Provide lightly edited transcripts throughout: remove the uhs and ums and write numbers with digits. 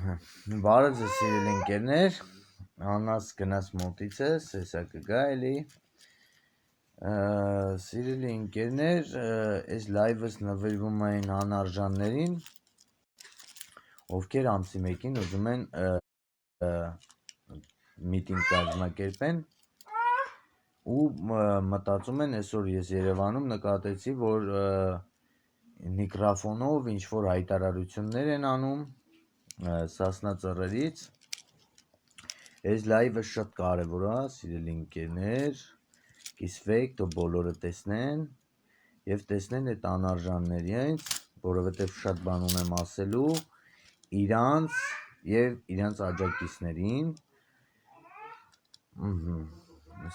Բարը ձեզ սիրելի ընկերներ, անաս գնաս մոտիցես, հեսա կգա էլի, սիրելի ընկերներ, այս լայվս նվիրվում էին անարժաններին, ովքեր ամսի մեկին ուզում են միտինգ կազմակերպեն ու մտածում են այսօր ես Երևանում նկատեցի, որ միկրոֆոնով ինչ-որ հայտարարություններ են անում Սասնա ծռերից, այս լայվը շատ կարևոր է, սիրելի ընկերներ, կիսվեք, թող բոլորը տեսնեն և տեսնեն այդ անարժաններից, որովհետև շատ բան ունեմ ասելու իրանց և իրանց աջակիցներին,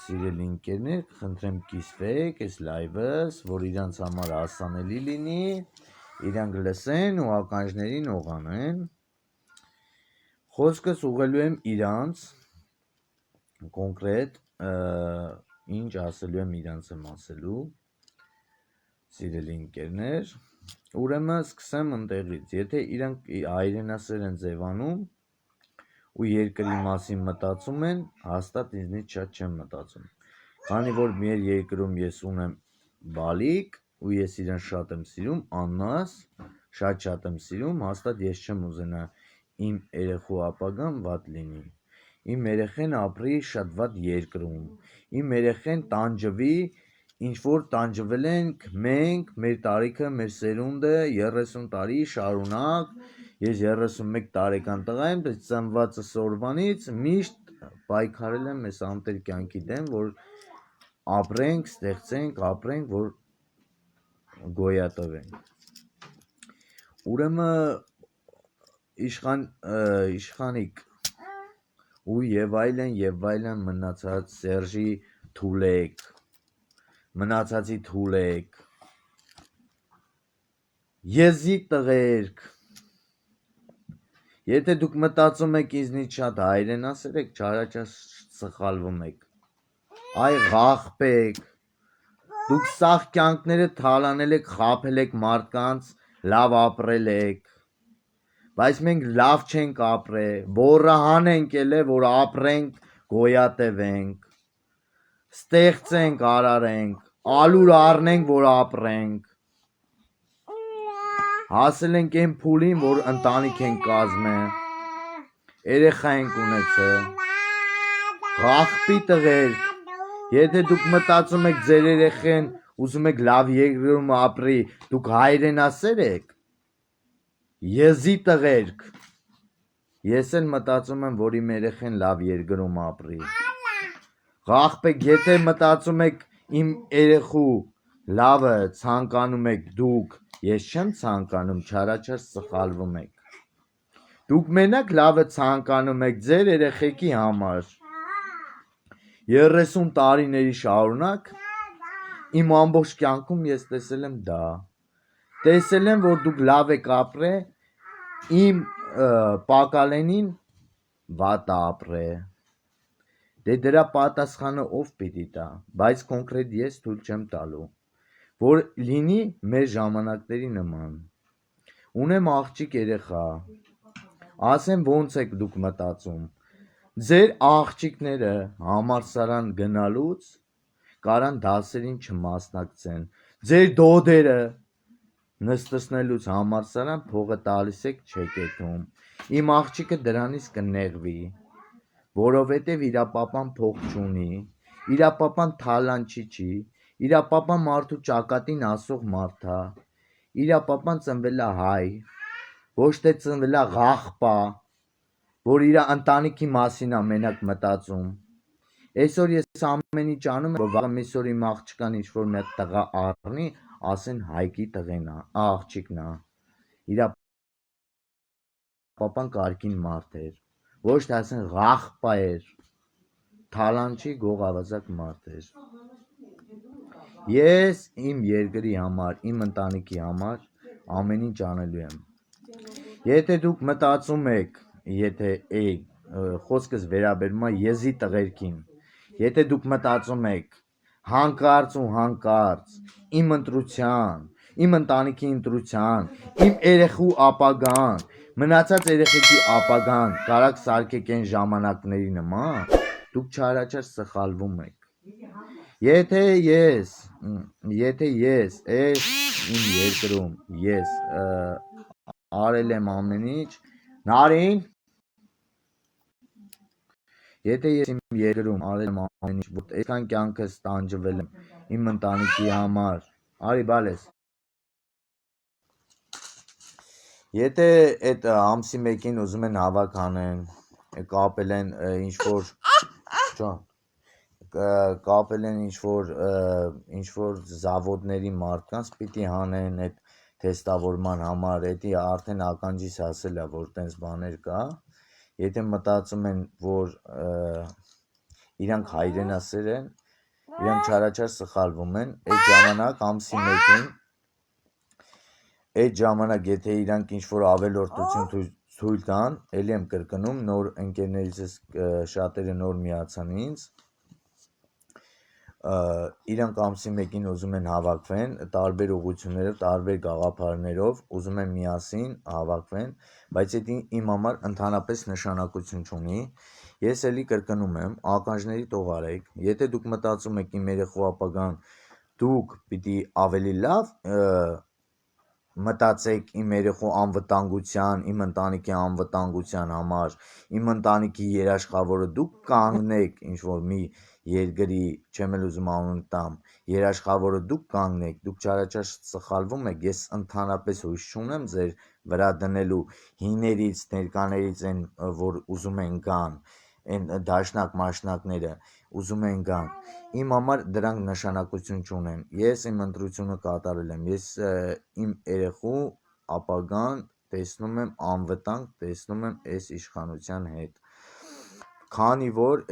սիրելի ընկերներ, խնդրեմ կիսվեք այս լայվս, որ իրանց համար հասանելի լինի, իրանք լսեն ու ականջներին օղանեն, խոսքս ուղղելու եմ իրանց, կոնկրետ, ինչ ասելու եմ իրանց եմ ասելու, սիրելի ընկերներ, ուրեմն սկսեմ ընտեղից, եթե իրանք հայրենասեր են ձևանում ու երկրի մասին մտածում են, հաստատ ինձնից շատ չեմ մտածում, քանի որ մեր երկրում ես ունեմ բալիկ ու ես իրան շատ եմ սիրում, աննաս, շատ եմ սիրում, հաստատ ես չեմ ուզենա իմ երեխու ապագան վատ լինի, իմ երեխեն ապրի շատ վատ երկրում, իմ երեխեն տանջվի, ինչ-որ տանջվել ենք մենք, մեր տարիքը, մեր սերունդը 30 տարի շարունակ, ես 31 տարեկան տղա եմ, ծնվածս օրվանից միշտ պայքարել եմ այս անտեր կյանքի դեմ, որ ապրենք, ստեղծենք, ապրենք, որ գոյատևենք, ուրեմն իշխանիկ ու և այլն մնացած Սերժի թուլեք, մնացածի թուլեք, եզի տղերք, եթե դուք մտածում եք ինձնից շատ հայրենասեր եք, չարաչար սխալվում եք, այ ղախպեք, դուք սաղ կյանքները թալանել եք, խաբել եք մարդկանց, լավ ապրել եք, բայց մենք լավ չենք ապրել, բորահան ենք ելել, որ ապրենք, գոյատևենք, ստեղծենք, արարենք, ալուր առնենք, որ ապրենք, հասել ենք այն փուլին, որ ընտանիք ենք կազմել, երեխա ենք ունեցել, ղախպի տղերք, եթե դուք մտածում եք ձեր երեխեն, ուզում եք լավ երկրում ապրի, դուք հայրենասեր եք, եզի տղերք, ես էլ մտածում եմ, որ իմ երեխեն լավ երկրում ապրի, ղախպեք, եթե մտածում եք իմ երեխու լավը ցանկանում եք դուք, ես չեմ ցանկանում, չարաչար սխալվում եք, դուք մենակ լավը ցանկանում եք ձեր երեխեքի համար, 30 տարիների շարունակ, իմ ամբողջ կյանքում ես տեսել եմ դա, տեսել եմ, որ դուք լավ եք ապրել, իմ պակալենին վատ ապրե, դե դրա պատասխանը ով պիտի տա, բայց կոնկրետ ես թույլ չեմ տալու, որ լինի մեր ժամանակների նման, ունեմ աղջիկ երեխա, ասեմ ոնց եք դուք մտածում, ձեր աղջիկները համալսարան գնալուց, կարան դասերին չմասնակցեն, ձեր դոդերը նստեցնելուց համալսարան փողը տալիս եք չեք եթում, իմ աղջիկը դրանից կնեղվի, որովհետև իրա պապան փող չունի, իրա պապան թալանչի չի, իրա պապան մարդու ճակատին ասող մարդ է, իրա պապան ծնվել է հայ, ոչ թե ծնվել է ղախպա, որ իրա ընտանիքի մասին է մենակ մտածում, այսօր ես ամեն ինչ անում եմ, որ վաղը միսօր իմ աղջկան ինչ-որ մի տղա առնի, ասեն Հայկի տղեն է, աղջիկն է, իրա պապան կարգին մարդ էր, ոչ թե ասեն ղախպա էր, թալանչի գողավազակ մարդ էր, ես իմ երկրի համար, իմ ընտանիքի համար ամեն ինչ անելու եմ, եթե դուք մտածում եք, եթե խոսքս վերաբերում է եզի տղերքին, եթե դուք մտածում եք հանկարծ ու հանկարծ իմ ընտրության, իմ ընտանիքի ընտրության, իմ երեխու ապագան, Մնացած երեխեքի ապագան կարակ սարքեք այն ժամանակների նման, դուք չարաչար սխալվում եք։ Եթե ես այս իմ երկրում ես արել եմ ամեն ինչ, Նարին, եթե ես իմ երկրում արել եմ ամեն ինչ, որ այսքան կյանքս տանջվել եմ իմ ընտանիքի համար, արի բալես։ Եթե այդ ամսի մեկին ուզում են հավաք անեն, կապել են ինչ-որ կապել են ինչ-որ զավոդների մարդկանց պիտի հանեն այդ թեստավորման համար, էդի արդեն ականջիս ասել է, որ տենց բաներ կա, եթե մտածում են, որ իրանք հայրենասեր են, իրանք չարաչար սխալվում են, այդ ժամանակ ամսի մեկին, այդ ժամանակ եթե իրանք ինչ-որ ավելորդություն թույլ տան, էլի եմ կրկնում, նոր ընկերներիցս շատերը նոր միացան ինձ, իրանք ամսի մեկին ուզում են հավաքվեն, տարբեր ուղղություններով, տարբեր գաղափարներով, ուզում են միասին հավաքվեն, բայց այդ իմ համար ընդհանրապես նշանակություն չունի, ես էլի կրկնում եմ, ականջների տող արեք, եթե դուք մտածում եք իմ երեխու ապագան, դուք պիտի ավելի լավ մտածեք իմ երեխու անվտանգության, իմ ընտանիքի անվտանգության համար, իմ ընտանիքի երաշխավորը դուք կանգնեք ինչ-որ մի երկրի, չեմ էլ ուզում անուն տամ, երաշխավորը դուք կանգնեք, դուք չարաչար սխալվում եք, ես ընդհանրապես հույս չունեմ ձեր վրա դնելու հիներից, ներկաներից են, որ ուզում են գան, են դաշնակ մաշնակները ուզում են գան, իմ համար դրանք նշանակություն չունեն, ես իմ ընտրությունը կատարել եմ, ես իմ երեխու ապագան տեսնում եմ անվտանգ, տեսնում եմ այս իշխանության հետ, քանի որ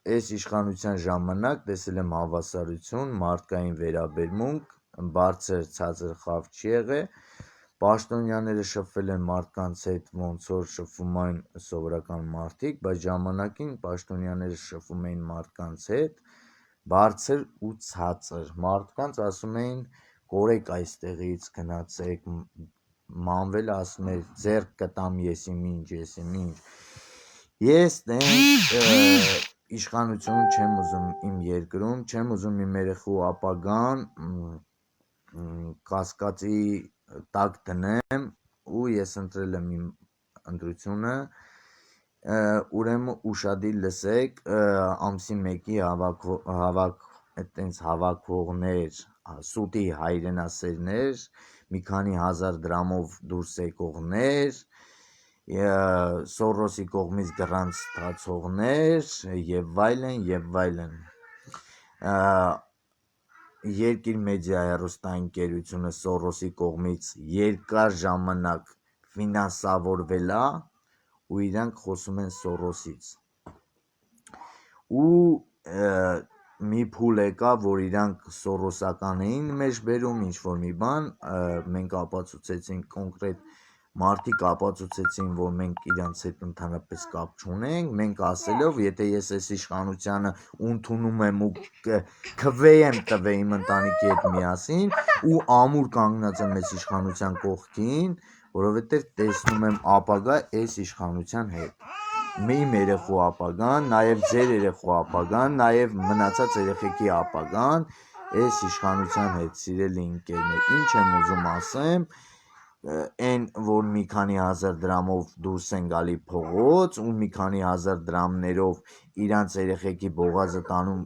այս իշխանության ժամանակ տեսել եմ հավասարություն, մարդկային վերաբերմունք, բարձր ցածր խավ չի եղել, պաշտոնյաները շփվել են մարդկանց հետ, ոնց որ շփվում են սովորական մարդիկ, բայց ժամանակին պաշտոնյաները շփվում էին մարդկանց հետ, բարձր ու ցածր, մարդկանց ասում էին կորեք այստեղից, գնացեք, մանվել ասում էր ձեռք կտամ ես իմ ինչ, ես իշխանություն չեմ ուզում իմ երկրում, չեմ ուզում իմ երեխու ապագան կասկածի տակ դնեմ ու ես ընտրել եմ իմ ընտրությունը, ուրեմն ուշադիր լսեք, ամսի մեկի այտենց հավաքվողներ, սուտի հայրենասերներ, մի քանի հազար դրամով դուրս եկողներ, Սորոսի կողմից գրանց ստացողներ եւ այլն, Երկիր մեդիա հեռուստաընկերությունը Սորոսի կողմից երկար ժամանակ ֆինանսավորվել է ու իրանք խոսում են Սորոսից ու մի փուլ եկա, որ իրանք սորոսական էին մեջ բերում ինչ-որ մի բան, մենք ապացուցեցինք կոնկրետ մարդիկ ապացուցեցին, որ մենք իրանց հետ ընդհանրապես կապ չունենք, մենք ասելով, եթե ես այս իշխանությանը ընդունում եմ ու քվեի եմ տվել իմ ընտանիքի հետ միասին ու ամուր կանգնած եմ այս իշխանության կողքին, որովհետև տեսնում եմ ապագա այս իշխանության հետ։ Իմ երեխու ապագան, նաև ձեր երեխու ապագան, նաև մնացած երեխեքի ապագան այս իշխանության հետ, սիրելի ընկերներ, ինչ եմ ուզում ասեմ, այն որ մի քանի հազար դրամով դուրս են գալի փողոց ու մի քանի հազար դրամներով իրանց երեխեքի բողազը տանում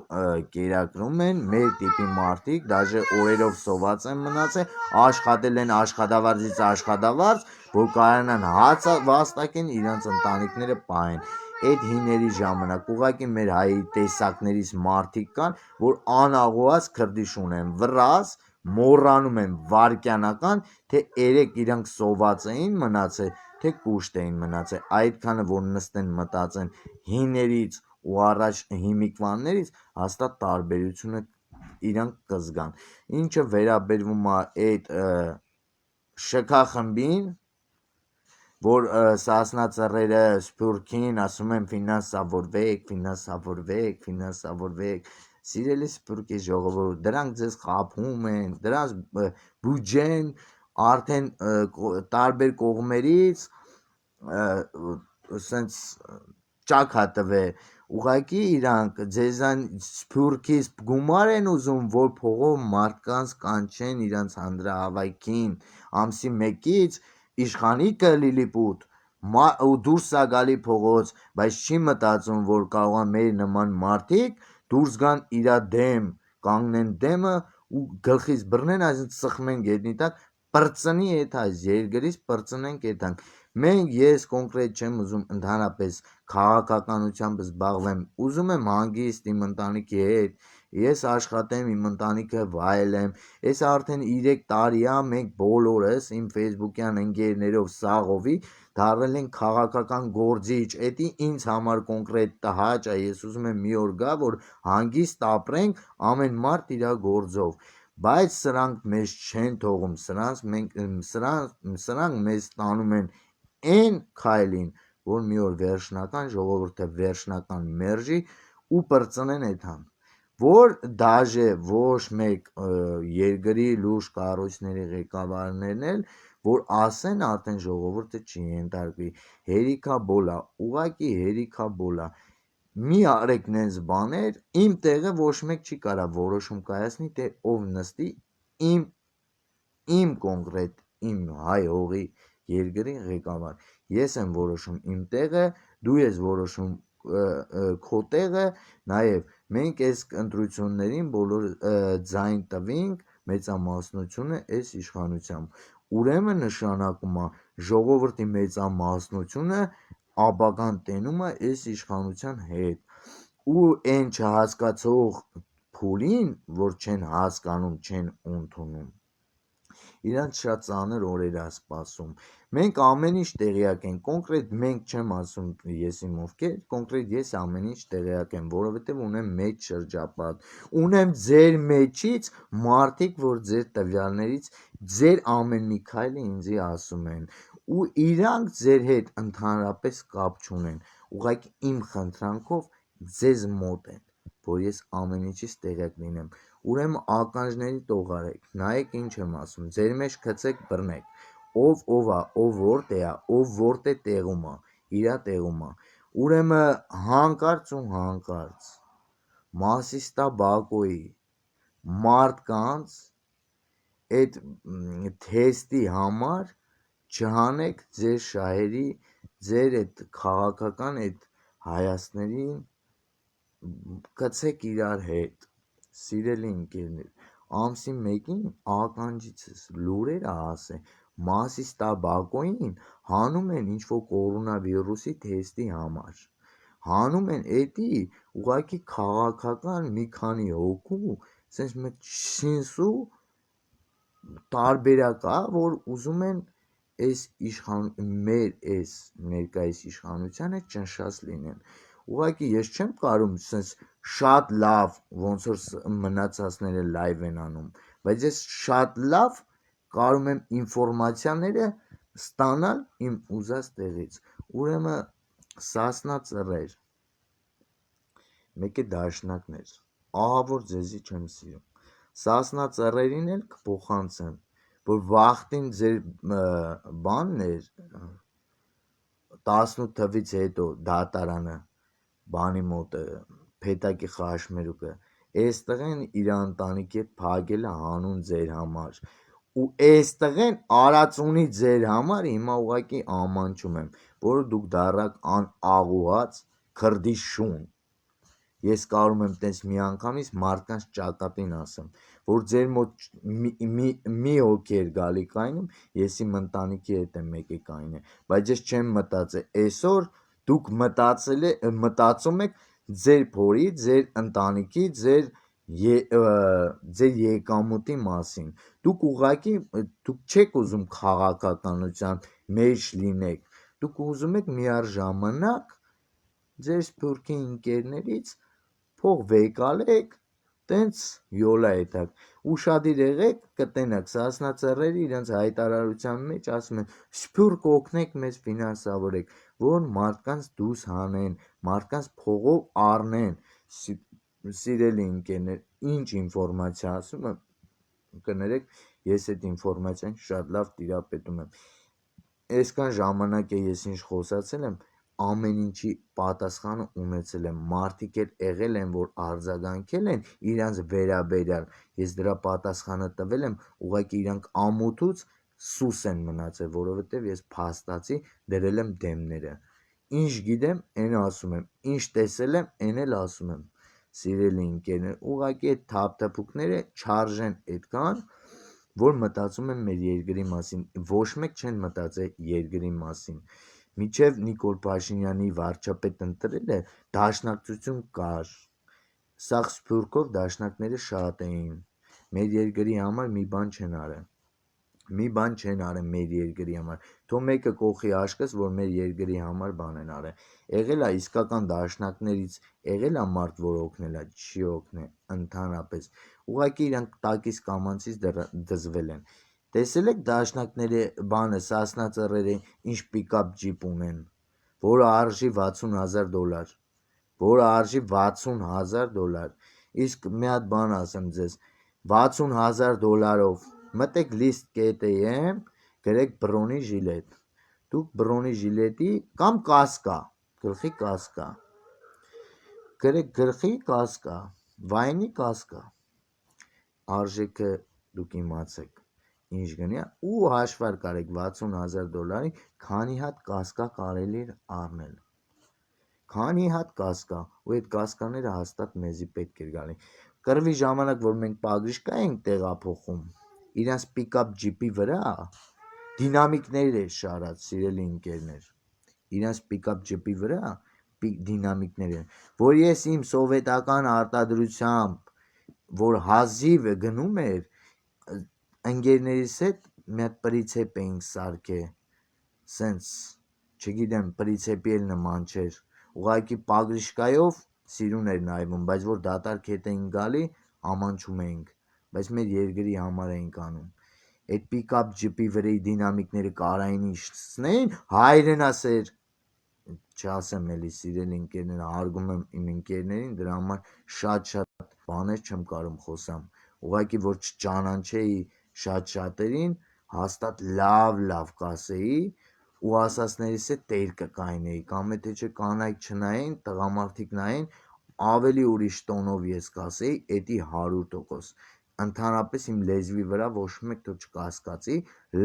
կերակրում են, մեր տիպի մարդիկ, դաժե օրերով սոված են մնացել, աշխատել են աշխատավարձից աշխատավարձ, որ կարողանան հաց վաստակեն, իրանց ընտանիքները պահեն։ Այդ հիների ժամանակ ուղղակի մեր հայի տեսակներից մարդիկ կան, որ անաղոած քրդիշ ունեն, վրաս, մոռանում են վարքյանական, թե երեք իրանք սոված էին մնացել, թե կուշտ էին մնացել, այդքանը որ նստեն մտածեն հիներից ու առաջ հիմիկվաններից, հաստատ տարբերությունը իրանք կզգան։ Ինչը վերաբերվում է այդ ՇՔ խմբին, որ Սասնա ծռերը Սփյուռքին ասում են ֆինանսավորվեք, սիրելի Սփյուռքի ժողովուրդ, դրանք ձեզ խաբում են, դրանց բյուջեն արդեն տարբեր կողմերից սենց ճակ հատվե ուղակի իրանք ձեզան սփյուռքից գումար են ուզում որ փողով մարդկանց կանչեն իրանց հանրահավաքին ամսի 1-ից իշխանիկը Լիլիպուտ ու դուրս է գալի փողոց բայց չի մտածում որ կարող է մեր նման մարդիկ դուրս գան իրա դեմ կանգնեն դեմը ու գլխից բռնեն այսինքն սխմեն գետնի տակ պրծնի այդ այս երկրից պրծնենք այդանք մենք ես կոնկրետ չեմ ուզում ընդհանրապես քաղաքականությամբ զբաղվեմ ուզում եմ հանգիստ իմ ընտանիքի հետ ես աշխատեմ իմ ընտանիքը վայելեմ ես արդեն 3 տարի է մենք բոլորս իմ Facebook-յան ընկերներով սաղովի դառել են քաղաքական գործիչ էդի ինձ համար կոնկրետ տհաճ է ես ուզում եմ մի օր գա որ հանգիստ ապրենք ամեն մարդ իր գործով բայց սրանք մեզ չեն թողում սրանք մեզ տանում են այն քայլին որ մի օր վերջնական ժողովուրդը վերջնական մերժի ու պրծնեն այդան որ դաժե ոչ մեկ երկրի լուրջ կառույցների ղեկավարներն էլ որ ասեն արդեն ժողովուրդը չի ենթարկվի հերիքա բոլա ուղակի հերիքա բոլա մի արեք նենց բաներ իմ տեղը ոչ մեկ չի կարա որոշում կայացնի թե ով նստի իմ կոնկրետ իմ հայ հողի երկրի ղեկավար ես եմ որոշում իմ տեղը դու ես որոշում քո տեղը նաև մենք այս ընտրություններին բոլոր ձայն տվինք մեծամասնությունը այս իշխանությամբ ուրեմն նշանակում է ժողովրդի մեծամասնությունը ապագան տենում է այս իշխանության հետ ու այն չհասկացող փուլին որ չեն հասկանում չեն ընդունում իրանց շատ ծանր օրեր է սպասում մենք ամեն ինչ տեղյակ ենք կոնկրետ մենք չեմ ասում ես իմ ովքեր կոնկրետ ես ամեն ինչ տեղյակ եմ որովհետև ունեմ մեծ շրջապատ ունեմ ձեր մեջից մարդիկ որ ձեր տվյալներից ձեր ամեն մի քայլը ինձի ասում են ու իրանք ձեր հետ ընդհանրապես կապ չունեն ուղղակի իմ խնդրանքով ձեզ մոտ են որ ես ամեն ինչից տեղյակ լինեմ ուրեմն ականջների տող արեք նայեք ինչ եմ ասում ձեր մեջ գցեք բռնեք ով ա ով որտե է ով որտե տեղում է իրա տեղում է ուրեմն հանկարծ ու հանկարծ Մասիստա Բակոյի մարդկանց այդ թեստի համար չհանեք ձեր շահերի ձեր այդ քաղաքական այդ հայացքներին գցեք իրար հետ սիրելի ընկերներ ամսի 1-ին ականջիցս լուրերը ասե Մասիստա Բակոյին հանում են ինչ-որ կորոնավիրուսի թեստի համար հանում են էդի ուղղակի քաղաքական մի քանի հոգու sense մեկ շինսու տարբերակ է որ ուզում են այս մեր այս ներկայիս իշխանությանը ճնշած լինեն ուղղակի ես չեմ կարում sense շատ լավ ոնց որ մնացածները լայվ են անում բայց ես շատ լավ կարում եմ ինֆորմացիաները ստանալ իմ ուզած տեղից ուրեմն Սասնա ծռեր մեկը դաշնակներ ահա որ ձեզի չեմ սիրում Սասնա ծռերին էլ կփոխանցեմ որ վախտին ձեր բանն էր 18 թվից հետո դատարանը բանի մոտ Փետակի խաշմերուկը այստեղեն իր ընտանիքի փագել է հանուն ձեր համար ու այստեղեն արածունի ձեր համար հիմա ուղակի ամանչում եմ որ դուք դարակ անաղուհաց քրդի շուն ես կարում եմ տես միանգամից մարդկանց ճակատին ասեմ որ ձեր մոտ մի հոգի էր գալի կայնում ես իմ ընտանիքի հետ եմ եկել կայնը բայց ես չեմ մտածել այսօր դուք մտածում եք ձեր փորի ձեր ընտանիքի ձեր եկամուտի մասին դուք ուղղակի դուք չեք ուզում քաղաքականության մեջ լինեք դուք ուզում եք միառժամանակ ձեր սփյուռքի ընկերներից փող վեկալեք տենց յոլա էտակ ուշադիր եղեք կտենակ Սասնա ծռերը իրենց հայտարարության մեջ ասում են սփյուռք օգնեք մեզ ֆինանսավորեք որ մարդկանց դուրս հանեն մարդկանց փողով առնեն սիրելի ընկերներ ինչ ինֆորմացիա ասում եմ կներեք ես այդ ինֆորմացիան շատ լավ տիրապետում եմ այսքան ժամանակ է ես ինչ խոսացել եմ, ամեն ինչի պատասխանը ունեցել եմ, մարդիկ էլ եղել են, որ արձագանքել են իրանց վերաբերյալ, ես դրա պատասխանը տվել եմ, ուղղակի իրանք ամոթուց սուս են մնացել, որովհետև ես փաստացի դրել եմ դեմները, ինչ գիտեմ, այն ասում եմ, ինչ տեսել եմ, այն էլ ասում եմ, սիրելի ընկերներ, ուղղակի այդ թափթփուկները չարժեն այդքան, որ մտածում են մեր երկրի մասին, ոչ մեկ չեն մտածել երկրի մասին, Միջև Նիկոլ Փաշինյանի վարչապետ ընտրելը դաշնակցություն կար, սաղ սփյուռքով դաշնակները շատ էին, մեր երկրի համար մի բան չեն արել մեր երկրի համար, թող մեկը կողի աշկս, որ մեր երկրի համար բան են արել, եղել է իսկական դաշնակներից, եղել է մարդ, որ օգնել է, չի օգնել, ընդհանրապես, ուղղակի իրանք տակից կամանցից դզվել են, տեսել եք դաշնակները բանը Սասնա ծռերը ինչ պիկապ ջիպ ունեն, որը արժի $60,000, որը արժի $60,000, իսկ մի հատ բան ասեմ ձեզ, $60,000-ով մտեք list.am, գրեք բրոնի ժիլետ, դուք բրոնի ժիլետի կամ կասկա, գլխի կասկա, գրեք գլխի կասկա, վայնի կասկա, արժեքը դուք իմացեք, ինչ գնի ու հաշվար կարեք $60,000-ի, քանի հատ կասկա կարելի էր առնել, քանի հատ կասկա, ու այդ կասկաները հաստատ մեզի պետք էր գալի, կռվի ժամանակ, որ մենք պագրիշկա ենք տեղափոխում, իրանց պիկապ ջիպի վրա, դինամիկներ էր շարած, սիրելի ընկերներ, իրանց պիկապ ջիպի վրա դինամիկներ են, որ ես իմ սովետական արտադրությամբ, որ հազիվ գնում էր, ընկերներիս հետ մի հատ պրիցեպ էինք սարքել, սենց, չգիտեմ, պրիցեպի էլ նման չէր, ուղղակի պագրիշկայով սիրուն էր նայվում, բայց որ դատարկ հետ էինք գալի, ամանչում էինք, բայց մեր երկրի համար էինք անում, այդ պիկապ ջիպի վրայի դինամիկները կարային իշտցնեին, հայրենասեր, չասեմ էլի սիրելի ընկերներ, հարգում եմ իմ ընկերներին, դրա համար շատ բաներ չեմ կարող խոսամ, ուղղակի որ չճանաչեի շատ-շատերին, հաստատ լավ կասեի ու ասածներիս հետ տեր կկայնեի, կամ եթե չէ կանայք չնային, տղամարդիկ նային, ավելի ուրիշ տոնով ես կասեի, էդի 100%, ընդհանրապես իմ լեզվի վրա ոչ մեկ թող չկասկածի,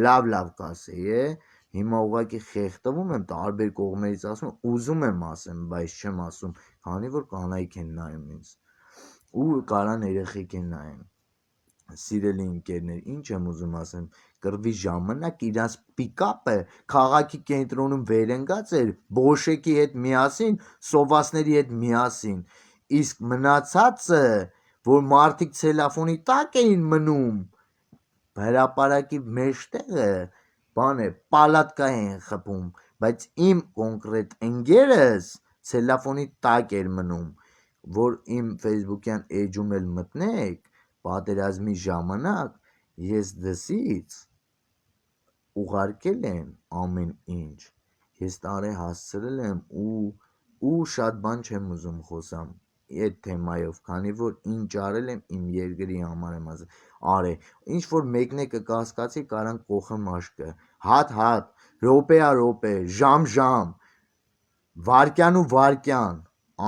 լավ կասեի, հիմա ուղղակի խեղդվում եմ, տարբեր կողմերից ասում, ուզում եմ ասեմ, բայց չեմ ասում, քանի որ կանայք են նայում ինձ, ու կարան երեխեք են նայեն, սիրելի ընկերներ, ինչ եմ ուզում ասեմ, կռվի ժամանակ իրանց պիկապը քաղաքի կենտրոնում վերընկած էր, բոշեկի հետ միասին, սովասների հետ միասին, իսկ մնացածը, որ մարդիկ ցելոֆոնի տակ էին մնում, հրապարակի մեջտեղը, բան է, պալատկա էին խփում, բայց իմ կոնկրետ ընկերս ցելոֆոնի տակ էր մնում, որ իմ Facebook-յան էջում էլ մտնեք, պատերազմի ժամանակ ես դսից ուղարկել եմ ամեն ինչ, ես տարե հասցրել եմ ու շատ բան չեմ ուզում խոսամ այդ թեմայով, քանի որ ինչ արել եմ իմ երկրի համար եմ արել, ինչ որ մեկնեկը կասկածի կարան կողը մաշկը, հատ, րոպե, ժամ, վարկյան ու վարկյան,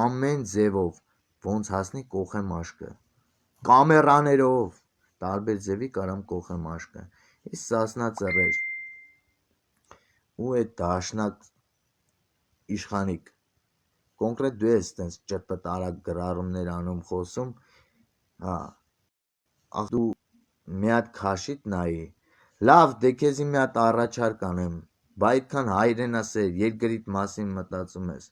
ամեն ձևով, ոնց հասնի կողը մաշկը, կամերաներով, տարբեր ձևի կարամ կողը մաշկը, ես Սասնա ծռեր, ու այդ դաշնակ իշխանիկ, կոնկրետ դու ես տենց ճպտարակ գրառումներ անում խոսում, դու մի հատ քաշիտ նայի, լավ, դե քեզի մի հատ առաջարկ անեմ, բա այդքան հայրենասեր, երկրիդ մասին մտածում ես,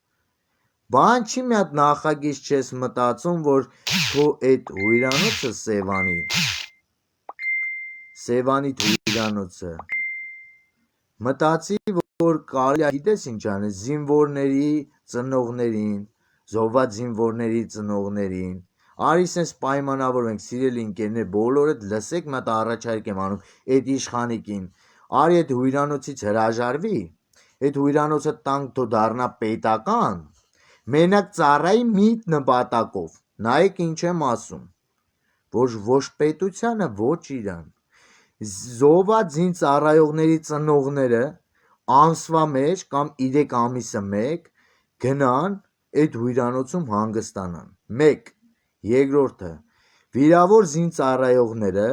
բան չի մի հատ նախագիծ չես մտածում, որ քո այդ հույրանոցը Սևանի հույրանոցը, մտածի, որ կարելի է գիտես ինչ անել, զինվորների ծնողներին, զոհված զինվորների ծնողներին, արի սենց պայմանավորվենք, սիրելի ընկերներ, բոլորդ լսեք, մի հատ առաջարկ եմ անում այդ իշխանիկին, արի այդ հույրանոցից հրաժարվի, այդ հույրանոցը տանք թող դառնա պետական, մենակ ծառայի մի նպատակով, նայեք ինչ եմ ասում, ոչ պետությանը, ոչ իրան, զոհված զինծառայողների ծնողները ամսվա մեջ կամ 3 ամիսը մեկ գնան այդ հյուրանոցում հանգստանան։ 1. Երկրորդը, վիրավոր զինծառայողները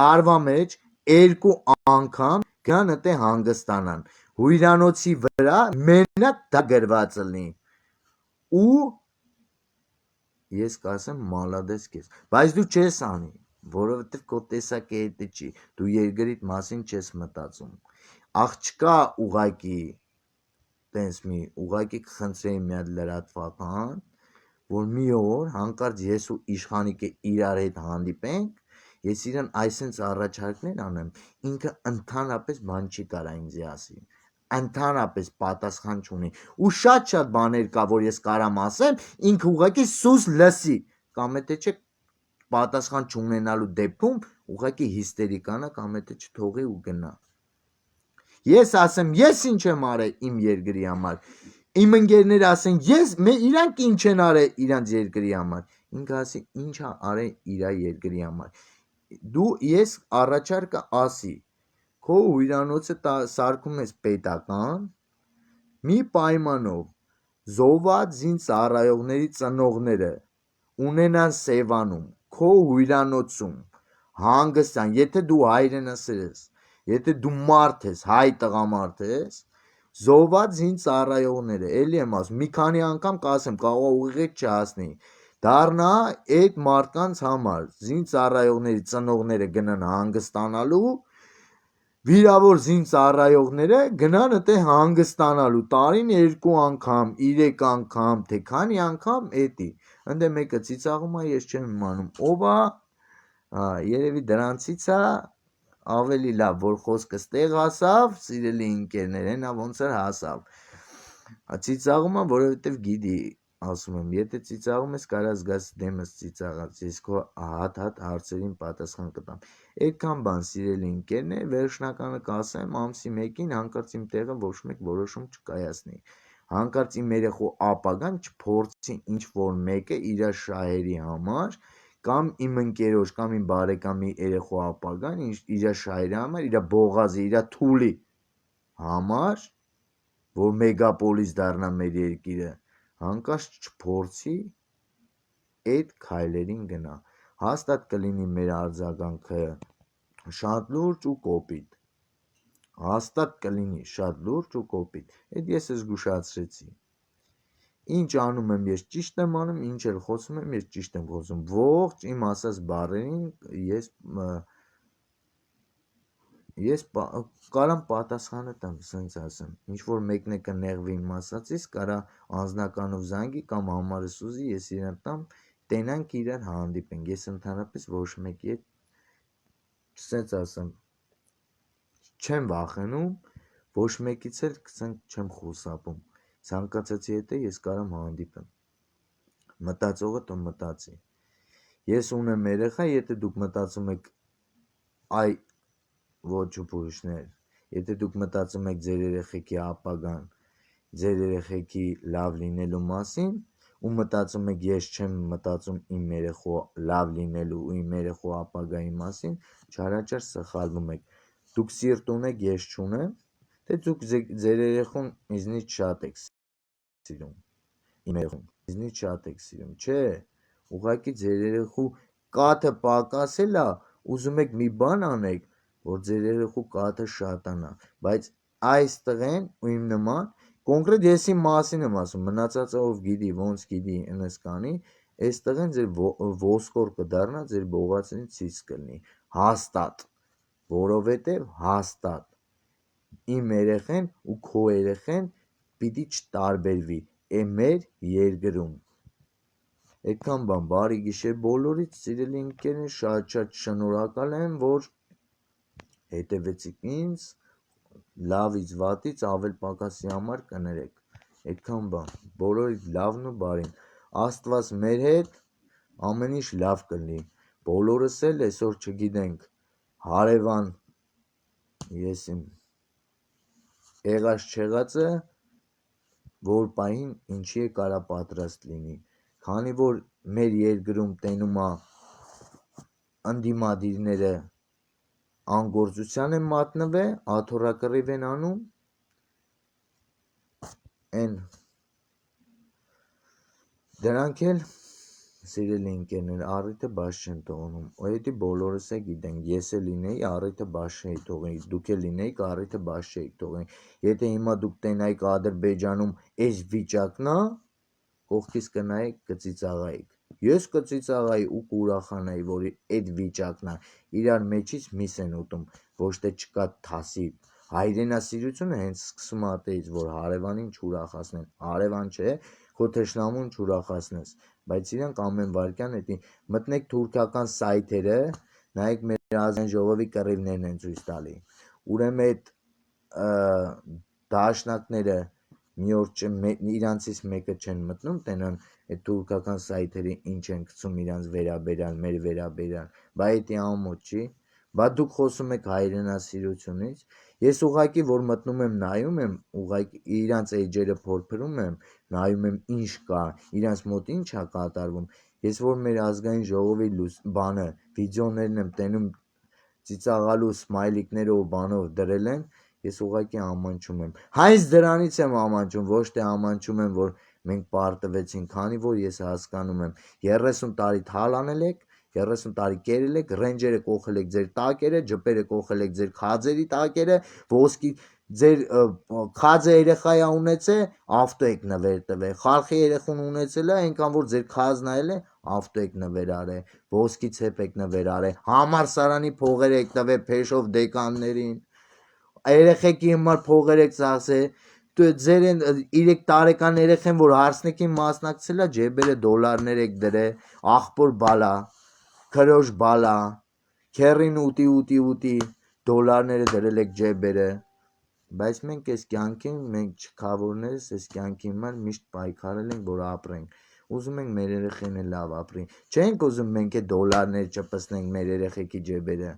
տարվա մեջ 2 անգամ գնան այդտեղ հանգստանան։ Հյուրանոցի վրա մենակ դա գրված լինի։ Ու ես կասեմ մալադես քեզ, բայց դու չես անի, որովհետև քո տեսակետը չի, դու երկրիդ մասին չես մտածում։ Աղջկա ուղակի տենց մի ուղակի կխնդրեի մի հատ լրատվական, որ մի օր հանկարծ ես ու իշխանիկը իրար հետ հանդիպենք, ես իրան այսենց առաջարկներ անեմ, ինքը ընդհանրապես բան չի կարա ինձ ասի, ընդհանրապես պատասխան չունի, ու շատ բաներ կա, որ ես կարամ ասեմ, ինքը ուղղակի սուս լսի, կամ եթե չէ պատասխան չունենալու դեպքում ուղղակի հիստերիկանա, կամ եթե չթողի ու գնա։ Ես ասեմ, ես ինչ եմ արել իմ երկրի համար, իմ ընկերները ասեն, իրանք ինչ են արել իրանց երկրի համար, ինքը ասի, ինչ է արել իր երկրի համար։ Դու ես առաջարկը ասի, քո հյուրանոցը սարքում ես պետական, մի պայմանով զոհված զինծառայողների ծնողները ունենան Սևանում, քո հյուրանոցում հանգստան, եթե դու հայրենասեր ես, եթե դու մարդ ես, հայ տղամարդ ես, զոհված զինծառայողները, էլի եմ ասում, մի քանի անգամ կասեմ, կարող ուղիղ չհասնի, դառնա այդ մարդկանց համար, զինծառայողների ծնողները գնան հանգստանալու, վիրավոր զինծառայողները գնան այդտեղ հանգստանալու, տարին 2 անգամ, 3 անգամ, թե քանի անգամ էդի, ընդ մեկը ծիծաղում է, ես չեմ իմանում, ով է, երևի դրանցից է, ավելի լավ, որ խոսքը ստեղ հասավ, սիրելի ընկերներ, հենա ոնց էր հասավ, ծիծաղում է, որովհետև գիտի, ասում եմ, եթե ծիծաղում ես, կարա զգաս դեմս ծիծաղած, ես քո հատ հարցերին պատասխան կտամ։ Այդքան բան, սիրելի ընկերներ, վերջնականը կասեմ, ամսի 1-ին հանկարծ իմ տեղը ոչ մեկ որոշում չկայացնի, հանկարծ իմ երեխու ապագան չփորձի ինչ-որ մեկը իր շահերի համար, կամ իմ ընկերոջ, կամ իմ բարեկամի երեխու ապագան իր շահերի համար, իր բողազի, իր թուլի համար, որ մեգապոլիս դառնա մեր երկիրը, հանկարծ չփորձի այդ քայլերին գնա, հաստատ կլինի մեր արձագանքը շատ լուրջ ու կոպիտ, հաստատ կլինի շատ լուրջ ու կոպիտ, այդ ես զգուշացրեցի, ինչ անում եմ ես ճիշտ եմ անում, ինչ էլ խոսում եմ ես ճիշտ եմ խոսում, ողջ իմ ասած բառերին ես կարամ պատասխանը տամ, սենց ասեմ, ինչ-որ մեկն է կնեղվի իմ ասածից, կարա անձնականով զանգի կամ համարս ուզի, ես իրան տամ, տենանք իրար հանդիպենք, ես ընդհանրապես ոչ մեկի հետ, սենց ասեմ, չեմ վախենում, ոչ մեկից էլ չեմ խուսափում, ցանկացածի հետ ես կարամ հանդիպեմ, մտածողը տո մտածի, ես ունեմ երեխա, եթե դուք մտածում եք այ ոչ ուպուրիշներ, եթե դուք մտածում եք ձեր երեխեքի ապագան, ձեր երեխեքի լավ լինելու մասին, ու մտածում եք ես չեմ մտածում իմ երեխու լավ լինելու ու իմ երեխու ապագայի մասին, չարաճար սխալվում եք, դուք սիրտ ունեք, ես չունեմ, թե դուք ձեր երեխուն ինձնից շատ եք սիրում, իմ երեխուն, ինձնից շատ եք սիրում, չէ, ուղղակի ձեր երեխու կաթը պակասել է, ուզում եք մի բան անեք, որ ձեր երեխու կաթը շատանա, բայց այս տղեն ու իմ նման, կոնկրետ ես իմ մասին եմ ասում, մնացածը ով գիտի, ոնց գիտի, ընս կանի, այս տղեն ձեր ոսկոր կդառնա, ձեր բողացին ցից կլինի, հաստատ, որովհետև հաստատ, իմ երեխեն ու քո երեխեն պիտի չտարբերվի, մեր երկրում, այդքան բան, բարի գիշեր բոլորից, սիրելի ընկերներ, շատ շնորհակալ եմ, որ հետևեցիք ինձ, լավից վատից ավել պակասի համար կներեք, այդքան բան, բոլորից լավն ու բարին, Աստված մեր հետ, ամեն ինչ լավ կլինի, բոլորս էլ այսօր չգիտենք, հարևան, ես իմ եղած չեղածը, որ պահին ինչի է կարա պատրաստ լինի, քանի որ մեր երկրում տենում է ընդդիմադիրները անգործության են մատնվել, աթոռակռիվ են անում, Են դրանք էլ սիրելի ընկերներ առիթը բաց չեն թողնում, օդի բոլորս է գիտենք, ես էլ լինեի առիթը բաց չէի թողնի, դուք էլ լինեիք առիթը բաց չէիք թողնի, եթե հիմա դուք տենայիք Ադրբեջանում այս վիճակն է, կողքից կնայիք կծիծաղայիք, ես կծիծաղայի ու կուրախանայի, որ այդ վիճակն է, իրար մեջից միս են ուտում, ոչ թե չկա թասիբ, հայրենասիրությունը հենց սկսում է այդից, որ հարևանին չուրախացնեն, հարևան չէ, քո թշնամուն չուրախացնես, բայց իրանք ամեն վարքյան էդի մտնեք թուրքական սայթերը, նայեք մեր ազգային ժողովի կռիվներն են ցույց տալի, ուրեմն այդ դաշնակները մի օր իրանցից մեկը չեն մտնում, տենան այդ թուրքական սայթերի ինչ են գցում իրանց վերաբերյալ, մեր վերաբերյալ, բա էդի ամոթ չի, բա դուք խոսում եք հայրենասիրությունից, ես ուղղակի որ մտնում եմ նայում եմ, ուղղակի իրանց էջերը փորփրում եմ, նայում եմ ինչ կա, իրանց մոտ ինչ է կատարվում, ես որ մեր ազգային ժողովի բանը, վիդեոներն եմ տենում ծիծաղալու սմայլիկներով ու բանով դրել են, ես ուղղակի ամանչում եմ, հենց դրանից եմ ամանչում, ոչ թե ամանչում եմ, որ մենք պարտվեցին, քանի որ ես հասկանում եմ, 30 տարի թալ անել եք, 30 տարի կերել եք, ռենջերը կողել եք ձեր տակերը, ջպերը կողել եք ձեր խաձերի տակերը, ոսկի ձեր խաձը երեխայա ունեցե, ավտո եք նվեր տվել, խալխի երեխուն ունեցել է, այնքան որ ձեր խազն այլ է, ավտո եք նվեր արել, ոսկի ցեպ եք նվեր արել, համալսարանի փողեր եք տվել փեշով դեկաններին, երեխեքի համար փողեր եք ծախսել, ձեր 3 տարեկան երեխեն, որ հարսնիքին մասնակցել է, ջեբերը դոլարներ եք դրել, աղբոր բալա, քրոջ բալա, քերին ուտի, դոլարները դրել եք ջեբերը, բայց մենք այս կյանքին, մենք չքավորներս այս կյանքի համար միշտ պայքարել ենք, որ ապրենք, ուզում ենք մեր երեխեն լավ ապրի, չենք ուզում մենք այդ դոլարներ ճպսնենք մեր երեխեքի ջեբերը,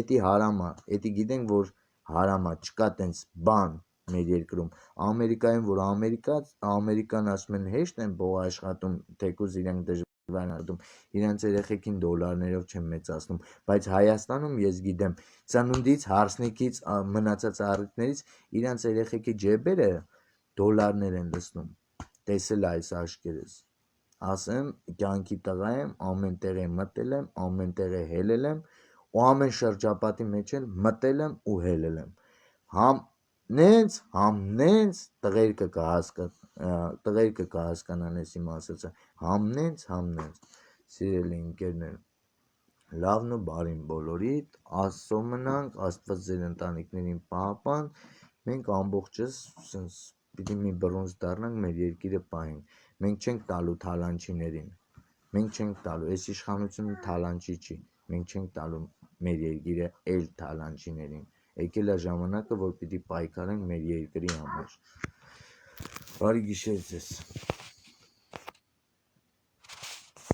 էդի հարամ է, էդի գիտենք, որ հարամ է, չկա տենց բան մեր երկրում, Ամերիկայում, որ Ամերիկան ասում են հեշտ են փող աշխատում, թեկուզ իրենք դժվար են աշխատում, իրենց երեխեքին դոլարներով չեն մեծացնում, բայց Հայաստանում ես գիտեմ, ծնունդից, հարսնիքից, մնացած առիթներից իրենց երեխեքի ջեբերը դոլարներ են լցնում, տեսել այս աչքերս, ասեմ, կյանքի տղա եմ, ամեն տեղ մտել եմ, ամեն տեղ հելել եմ, ու ամեն շրջապատի մեջ էլ մտել եմ ու հելել եմ, համ նենց տղերքը կհասկանան ես իմ ասածը, համ նենց, սիրելի ընկերներ, լավն ու բարին բոլորիդ, Աստծո մնանք, Աստված ձեր ընտանիքներին պահապան, մենք ամբողջս պիտի մի բռունց դառնանք, մեր երկիրը պահենք, մենք չենք տալու թալանչիներին, մենք չենք տալու, այս իշխանությունը թալանչի չի, մենք չենք տալու մեր երկիրը էլ թալանչիներին, եկել է ժամանակը, որ պիտի պայքարենք մեր երկրի համար, բարի գիշեր ձեզ։